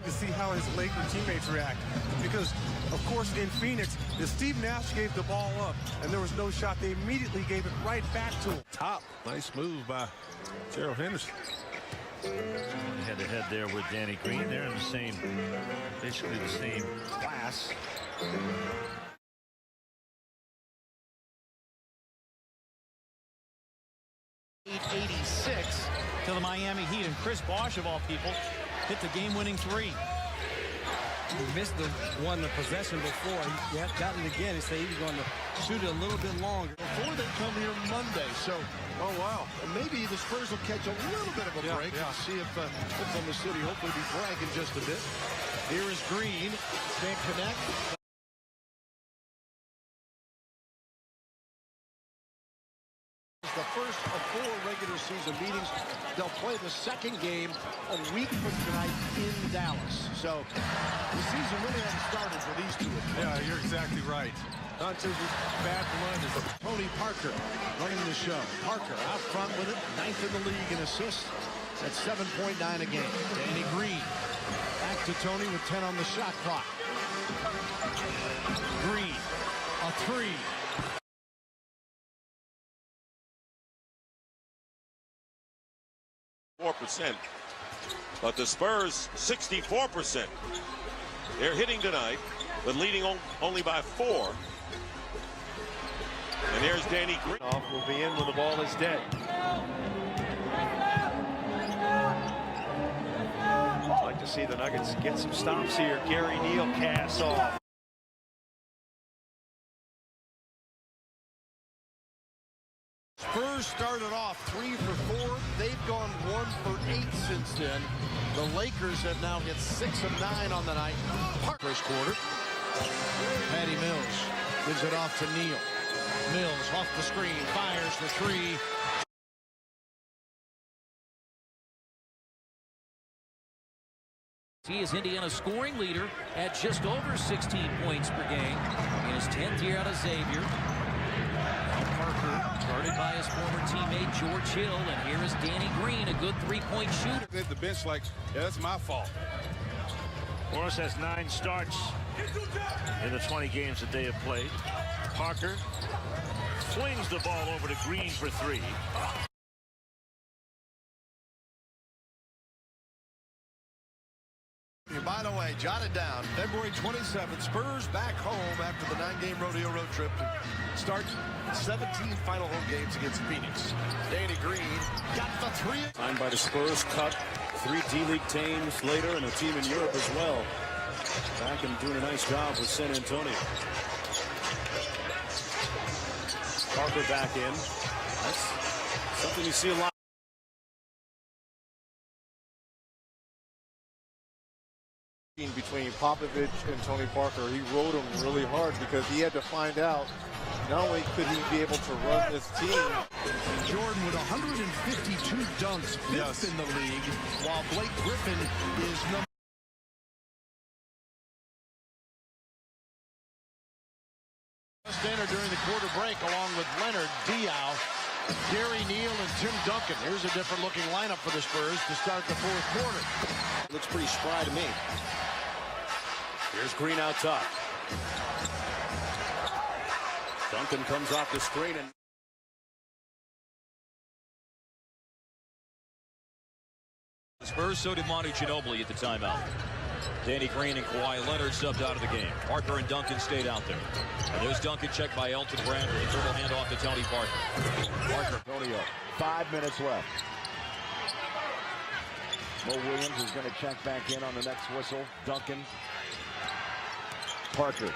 To see how his Laker teammates react, because of course in Phoenix, if Steve Nash gave the ball up and there was no shot, they immediately gave it right back to him. Top, nice move by Gerald Henderson. Head to head there with Danny Green. They're in the same, basically the same class. 86 to the Miami Heat, and Chris Bosh of all people hit the game-winning three. He missed the possession before. He got it again and said he was going to shoot it a little bit longer. Before they come here Monday, so Oh wow! maybe the Spurs will catch a little bit of a break. Yeah. See if Oklahoma City hopefully be bragging just a bit. Here is Green, can't connect. The first of 4 regular season meetings. They'll play the second game a week from tonight in Dallas. So the season really hasn't started for these two. Yeah, you're exactly right. Hunter's bad blood is Tony Parker running the show. Parker out front with it, 9th in the league in assists at 7.9 a game. Danny Green back to Tony with 10 on the shot clock. Green, a 3. %, but the Spurs 64%. They're hitting tonight, but leading only by 4. And there's Danny Green. Will be in when the ball is dead. I'd like to see the Nuggets get some stops here. Gary Neal casts off. Spurs started off 3 for 4. They've gone 1 for 8 since then. The Lakers have now hit 6 of 9 on the night. First quarter. Patty Mills gives it off to Neal. Mills off the screen, fires the 3. He is Indiana's scoring leader at just over 16 points per game in his 10th year out of Xavier. Parker guarded by his former teammate George Hill, and here is Danny Green, a good 3-point shooter. Hit the bench like, yeah, that's my fault. Morris has 9 starts in the 20 games that they have played. Parker flings the ball over to Green for 3. By the way, jot it down. February 27th, Spurs back home after the 9-game rodeo road trip to start 17 final home games against Phoenix. Danny Green got the 3. Signed by the Spurs, cut 3 D-League teams later and a team in Europe as well. Back and doing a nice job with San Antonio. Parker back in. That's something you see a lot. Between Popovich and Tony Parker, he rode him really hard because he had to find out not only could he be able to run this team. Jordan with 152 dunks, 5th in the league, while Blake Griffin is number. Just entered during the quarter break along with Leonard, Diaw, Gary Neal, and Tim Duncan. Here's a different looking lineup for the Spurs to start the 4th quarter. Looks pretty spry to me. Here's Green out top. Duncan comes off the screen and The Spurs, so did Monty Ginobili at the timeout. Danny Green and Kawhi Leonard subbed out of the game. Parker and Duncan stayed out there. And there's Duncan checked by Elton Brand with a dribble handoff to Tony Parker. Parker. Antonio, 5 minutes left. Mo Williams is going to check back in on the next whistle. Duncan. Parker